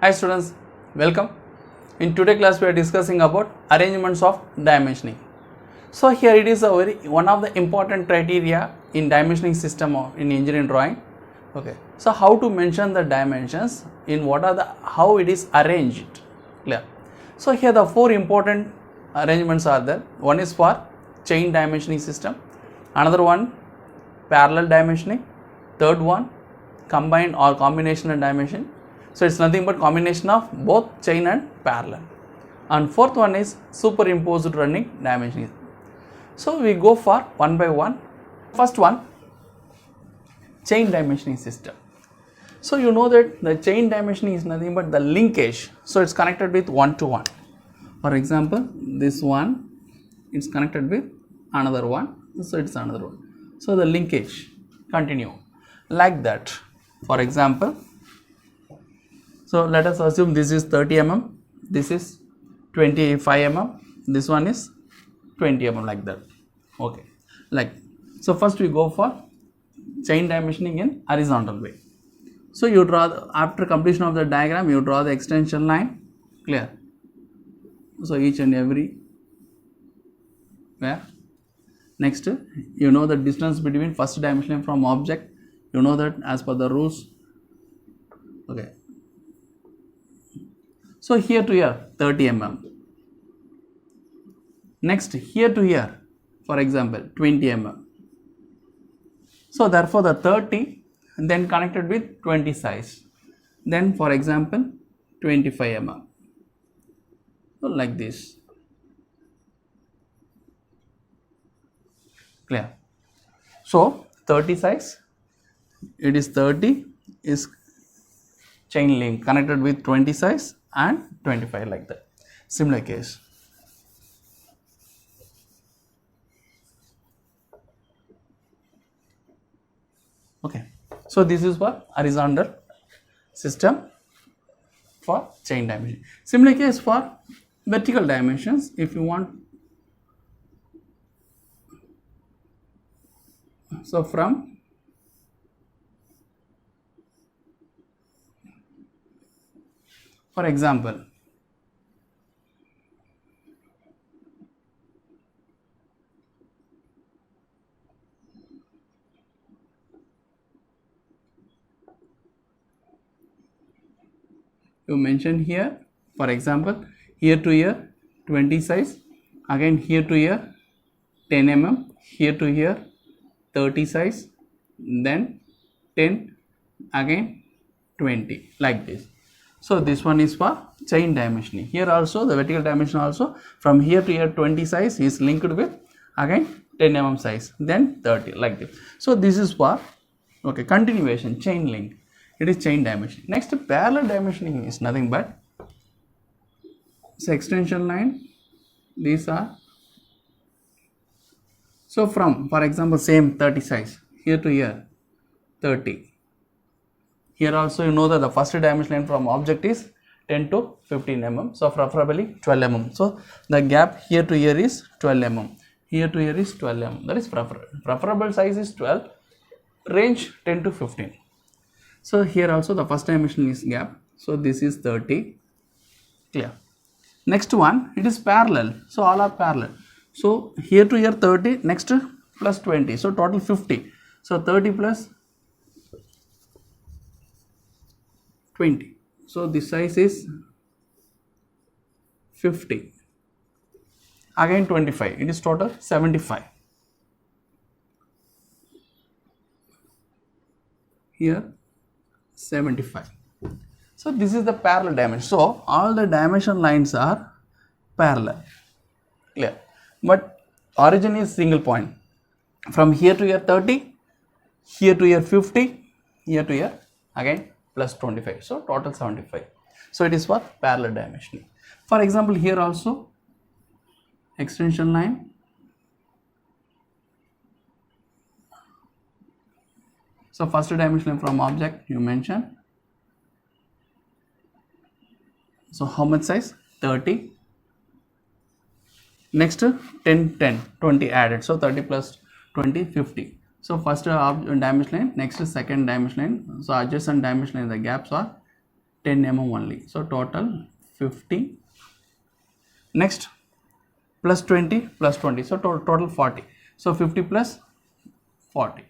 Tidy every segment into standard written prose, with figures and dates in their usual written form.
Hi students, welcome. In today's class we are discussing about arrangements of dimensioning. So here it is one of the important criteria in dimensioning system in engineering drawing. Okay, so how to mention the dimensions in how it is arranged, clear. So here the four important arrangements are there. One is for chain dimensioning system, another one parallel dimensioning, third one combined or combinational dimension. So it's nothing but combination of both chain and parallel, and fourth one is superimposed running dimensioning. So we go for one by one. First one, chain dimensioning system. So you know that the chain dimensioning is nothing but the linkage. So it's connected with one to one. For example, this one is connected with another one, so it's another one. So the linkage continue like that. For example, so let us assume this is 30 mm, this is 25 mm, this one is 20 mm, like that. Okay, like so first we go for chain dimensioning in horizontal way. So you draw after completion of the diagram, you draw the extension line, clear. So each and every where. Next, you know the distance between first dimension from object, you know that as per the rules. Okay, so here to here 30 mm. Next, here to here, for example, 20 mm. So therefore the 30 then connected with 20 size, then for example 25 mm. So like this, clear. So 30 size, it is 30 is chain link connected with 20 size and 25, like that. Similar case. Okay, so this is for horizontal system for chain dimension. Similar case for vertical dimensions. If you want, so from for example, you mention here, for example, here to here 20 size, again here to here 10 mm, here to here 30 size, then 10, again 20, like this. So this one is for chain dimensioning. Here also the vertical dimension also from here to here 20 size is linked with again 10 mm size, then 30, like this. So this is for okay continuation chain link. It is chain dimension. Next, parallel dimensioning is nothing but extension line. These are, so from for example same 30 size, here to here 30. Here also you know that the first dimension line from object is 10 to 15 mm. So preferably 12 mm. So the gap here to here is 12 mm. Here to here is 12 mm. That is preferable. Preferable size is 12. Range 10 to 15. So here also the first dimension is gap. So this is 30. Clear. Next one, it is parallel. So all are parallel. So here to here 30. Next plus 20. So total 50. So 30 plus 20. So this size is 50. Again 25. It is total 75. Here 75. So this is the parallel dimension. So all the dimension lines are parallel, clear. But origin is single point. From here to here 30, here to here 50, here to here again plus 25. So total 75. So it is for parallel dimensioning. For example, here also extension line. So first dimension from object you mention. So how much size? 30. Next 10, 10, 20 added. So 30 plus 20, 50. So first dimension line, next second dimension line. So adjacent dimension line, the gaps are 10 mm only. So total 50. Next plus 20 plus 20. So total 40. So 50 plus 40.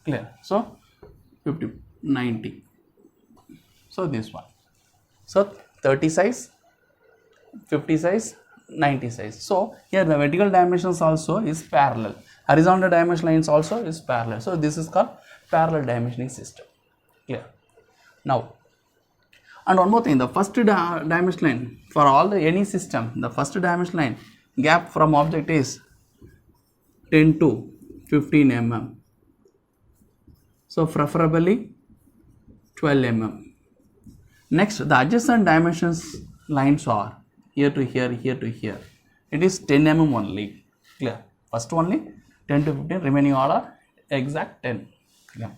Clear. So 50, 90. So this one. So 30 size, 50 size, 90 size. So here the vertical dimensions also is parallel. Horizontal dimension lines also is parallel. So this is called parallel dimensioning system. Clear. Now, and one more thing, the first dimension line for all the any system, the first dimension line gap from object is 10 to 15 mm. So preferably 12 mm. Next, the adjacent dimensions lines are here to here, here to here. It is 10 mm only. Clear. First only 10 to 15, remaining all are exact 10. Clear.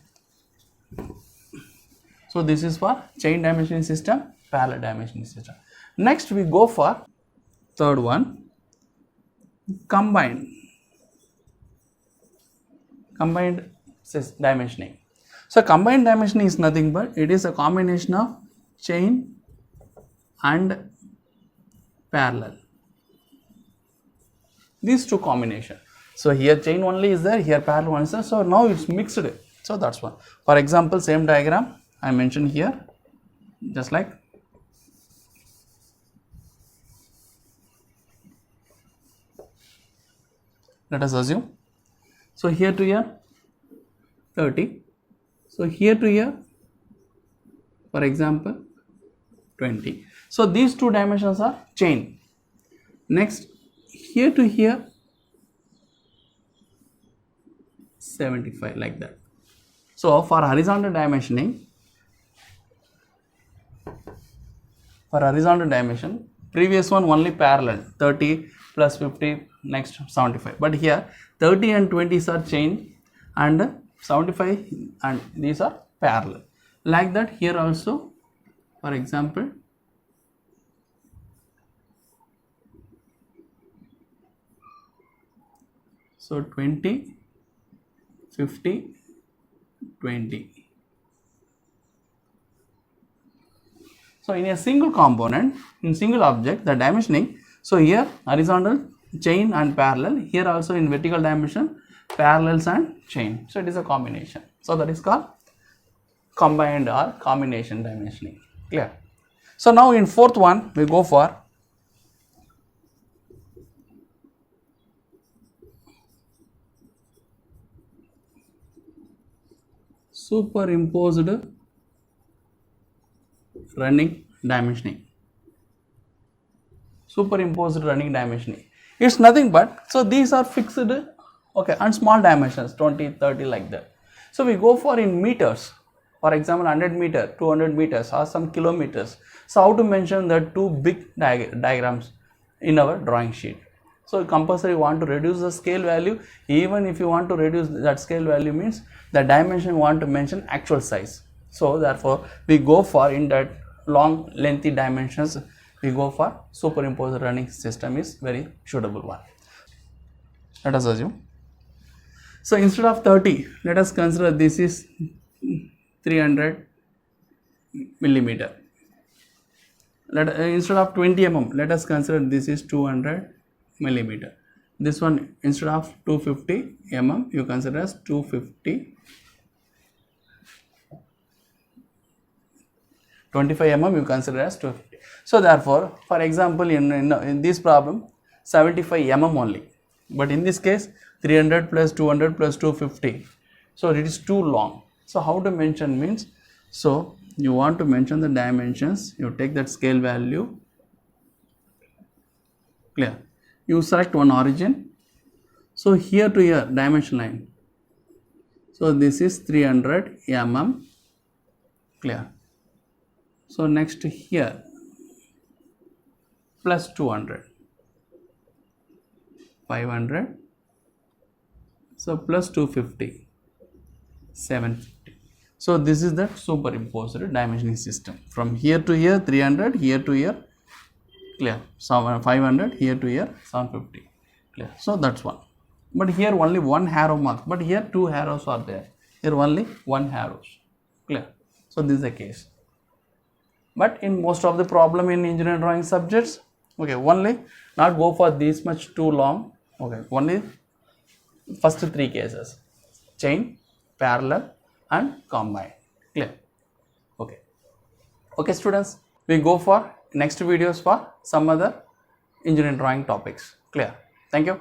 So this is for chain dimensioning system, parallel dimensioning system. Next we go for third one, combined dimensioning. So combined dimensioning is nothing but it is a combination of chain and parallel. These two combination. So here chain only is there, here parallel one is there. So now it's mixed. So that's one. For example, same diagram I mentioned here, just like let us assume. So here to here 30. So here to here, for example, 20. So these two dimensions are chain. Next, here to here 75, like that. So for horizontal dimensioning, previous one only parallel, 30 plus 50, next 75. But here 30 and 20s are chain and 75 and these are parallel. Like that here also, for example, so 20, 50, 20. So in a single component, in single object, the dimensioning, so here horizontal, chain and parallel, here also in vertical dimension, parallels and chain. So it is a combination. So that is called combined or combination dimensioning. Clear? So now in fourth one, we go for superimposed running dimensioning. Superimposed running dimensioning. It's nothing but, so these are fixed, okay, and small dimensions, 20, 30, like that. So we go for in meters, for example 100 meter, 200 meters or some kilometers. So how to mention the two big diagrams in our drawing sheet. So compulsory want to reduce the scale value. Even if you want to reduce that scale value means the dimension want to mention actual size. So therefore we go for in that long lengthy dimensions, we go for superimposed running system is very suitable one. Let us assume. So instead of 30, let us consider this is 300 millimeter. Instead of 20 mm, let us consider this is 200 millimeter. This one instead of 250 mm, you consider as 250. 25 mm you consider as 250. So therefore, for example, in this problem 75 mm only, but in this case 300 plus 200 plus 250. So it is too long. So how to mention means, so you want to mention the dimensions, you take that scale value. Clear? You select one origin. So here to here dimension line. So this is 300 mm. Clear? So next here plus 200, 500. So plus 250, 750. So this is the superimposed dimensioning system. From here to here 300, here to here. Clear? So 500, here to here 750. Clear? So that's one. but here only one arrow mark, but here two arrows are there, here only one arrows. Clear? So this is the case. But in most of the problem in engineering drawing subjects, okay, only not go for this much too long, okay, only first three cases: chain, parallel and combine. Clear? Okay. Okay students, we go for next videos for some other engineering drawing topics. Clear? Thank you.